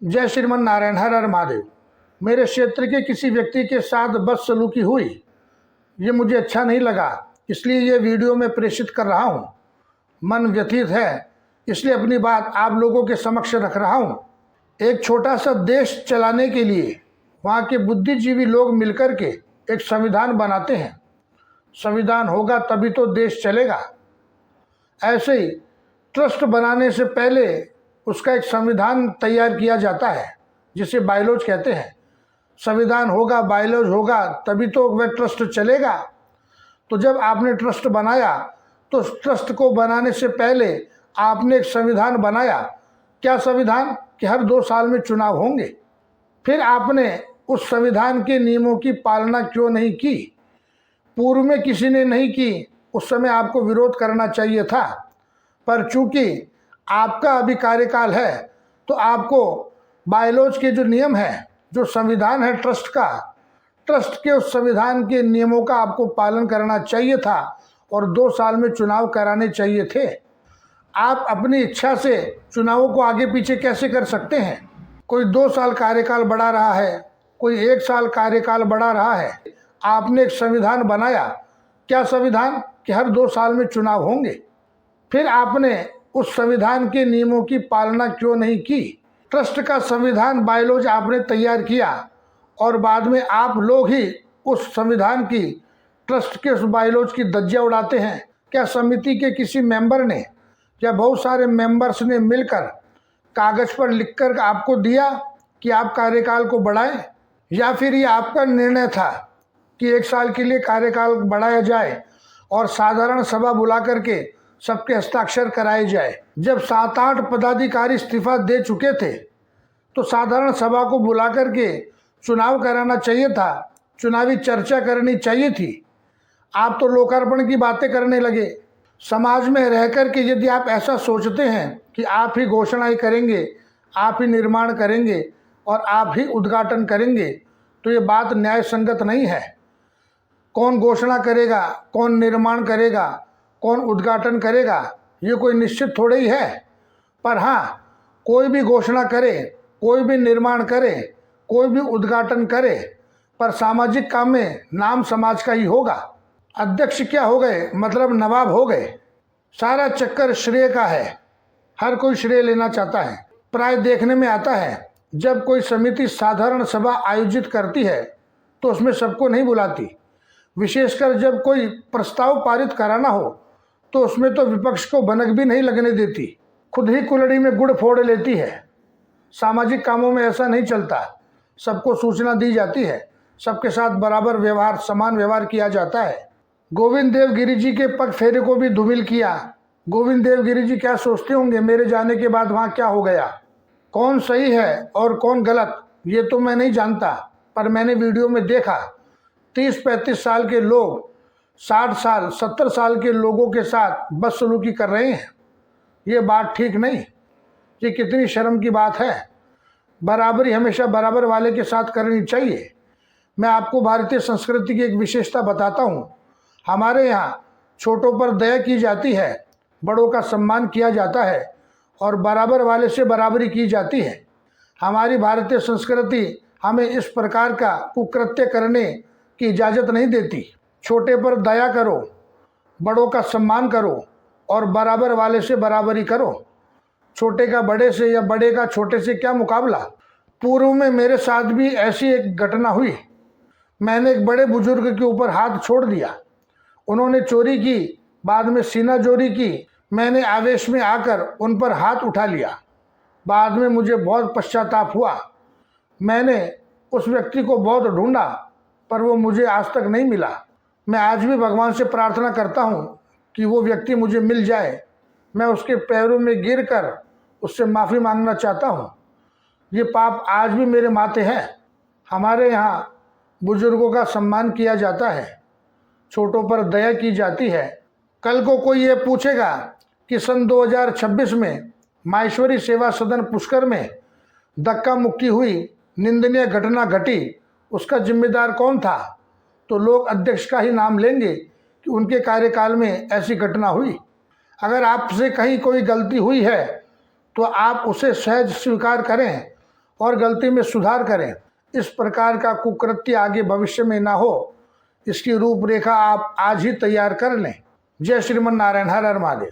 जय श्रीमन नारायण। हर हर महादेव। मेरे क्षेत्र के किसी व्यक्ति के साथ बदसलूकी हुई, ये मुझे अच्छा नहीं लगा, इसलिए ये वीडियो में प्रेषित कर रहा हूँ। मन व्यथित है, इसलिए अपनी बात आप लोगों के समक्ष रख रहा हूँ। एक छोटा सा देश चलाने के लिए वहाँ के बुद्धिजीवी लोग मिलकर के एक संविधान बनाते हैं। संविधान होगा तभी तो देश चलेगा। ऐसे ही ट्रस्ट बनाने से पहले उसका एक संविधान तैयार किया जाता है, जिसे बायलॉज कहते हैं। संविधान होगा, बायलॉज होगा, तभी तो वह ट्रस्ट चलेगा। तो जब आपने ट्रस्ट बनाया तो ट्रस्ट को बनाने से पहले आपने एक संविधान बनाया। क्या संविधान? कि हर 2 साल में चुनाव होंगे। फिर आपने उस संविधान के नियमों की पालना क्यों नहीं की? पूर्व में किसी ने नहीं की, उस समय आपको विरोध करना चाहिए था। पर चूंकि आपका अभी कार्यकाल है तो आपको बायलॉज के जो नियम है, जो संविधान है ट्रस्ट का, ट्रस्ट के उस संविधान के नियमों का आपको पालन करना चाहिए था और 2 साल में चुनाव कराने चाहिए थे। आप अपनी इच्छा से चुनावों को आगे पीछे कैसे कर सकते हैं? कोई 2 साल कार्यकाल बढ़ा रहा है, कोई 1 साल कार्यकाल बढ़ा रहा है। आपने एक संविधान बनाया। क्या संविधान? कि हर 2 साल में चुनाव होंगे। फिर आपने उस संविधान के नियमों की पालना क्यों नहीं की? ट्रस्ट का संविधान बायलॉज आपने तैयार किया और बाद में आप लोग ही उस संविधान की, ट्रस्ट के उस बायलॉज की धज्जियां उड़ाते हैं। क्या समिति के किसी मेंबर ने या बहुत सारे मेंबर्स ने मिलकर कागज पर लिखकर आपको दिया कि आप कार्यकाल को बढ़ाएं? या फिर ये आपका निर्णय था कि 1 साल के लिए कार्यकाल बढ़ाया जाए और साधारण सभा बुला करके सबके हस्ताक्षर कराए जाए? जब 7-8 पदाधिकारी इस्तीफा दे चुके थे तो साधारण सभा को बुला करके चुनाव कराना चाहिए था, चुनावी चर्चा करनी चाहिए थी। आप तो लोकार्पण की बातें करने लगे। समाज में रह कर के यदि आप ऐसा सोचते हैं कि आप ही घोषणाएं करेंगे, आप ही निर्माण करेंगे और आप ही उद्घाटन करेंगे, तो ये बात न्याय संगत नहीं है। कौन घोषणा करेगा, कौन निर्माण करेगा, कौन उद्घाटन करेगा, ये कोई निश्चित थोड़े ही है। पर हाँ, कोई भी घोषणा करे, कोई भी निर्माण करे, कोई भी उद्घाटन करे, पर सामाजिक काम में नाम समाज का ही होगा। अध्यक्ष क्या हो गए, मतलब नवाब हो गए। सारा चक्कर श्रेय का है, हर कोई श्रेय लेना चाहता है। प्राय देखने में आता है जब कोई समिति साधारण सभा आयोजित करती है तो उसमें सबको नहीं बुलाती। विशेषकर जब कोई प्रस्ताव पारित कराना हो तो उसमें तो विपक्ष को भनक भी नहीं लगने देती, खुद ही कुल्हड़ी में गुड़ फोड़ लेती है। सामाजिक कामों में ऐसा नहीं चलता। सबको सूचना दी जाती है, सबके साथ बराबर व्यवहार, समान व्यवहार किया जाता है। गोविंद देवगिरी जी के पग फेरे को भी धूमिल किया। गोविंद देवगिरी जी क्या सोचते होंगे मेरे जाने के बाद वहाँ क्या हो गया? कौन सही है और कौन गलत, ये तो मैं नहीं जानता, पर मैंने वीडियो में देखा 30-35 साल के लोग 60 साल 70 साल के लोगों के साथ बदसलूकी कर रहे हैं। ये बात ठीक नहीं। ये कितनी शर्म की बात है। बराबरी हमेशा बराबर वाले के साथ करनी चाहिए। मैं आपको भारतीय संस्कृति की एक विशेषता बताता हूँ। हमारे यहाँ छोटों पर दया की जाती है, बड़ों का सम्मान किया जाता है और बराबर वाले से बराबरी की जाती है। हमारी भारतीय संस्कृति हमें इस प्रकार का कुकृत्य करने की इजाज़त नहीं देती। छोटे पर दया करो, बड़ों का सम्मान करो और बराबर वाले से बराबरी करो। छोटे का बड़े से या बड़े का छोटे से क्या मुकाबला। पूर्व में मेरे साथ भी ऐसी एक घटना हुई। मैंने एक बड़े बुजुर्ग के ऊपर हाथ छोड़ दिया। उन्होंने चोरी की, बाद में सीना जोरी की। मैंने आवेश में आकर उन पर हाथ उठा लिया। बाद में मुझे बहुत पश्चाताप हुआ। मैंने उस व्यक्ति को बहुत ढूंढा पर वो मुझे आज तक नहीं मिला। मैं आज भी भगवान से प्रार्थना करता हूँ कि वो व्यक्ति मुझे मिल जाए। मैं उसके पैरों में गिरकर उससे माफ़ी मांगना चाहता हूँ। ये पाप आज भी मेरे माथे है। हमारे यहाँ बुजुर्गों का सम्मान किया जाता है, छोटों पर दया की जाती है। कल को कोई ये पूछेगा कि सन 2026 में माहेश्वरी सेवा सदन पुष्कर में धक्का मुक्की हुई, निंदनीय घटना घटी, उसका जिम्मेदार कौन था? तो लोग अध्यक्ष का ही नाम लेंगे कि उनके कार्यकाल में ऐसी घटना हुई। अगर आपसे कहीं कोई गलती हुई है तो आप उसे सहज स्वीकार करें और गलती में सुधार करें। इस प्रकार का कुकृत्य आगे भविष्य में ना हो, इसकी रूपरेखा आप आज ही तैयार कर लें। जय श्रीमन नारायण। हर हर महादेव।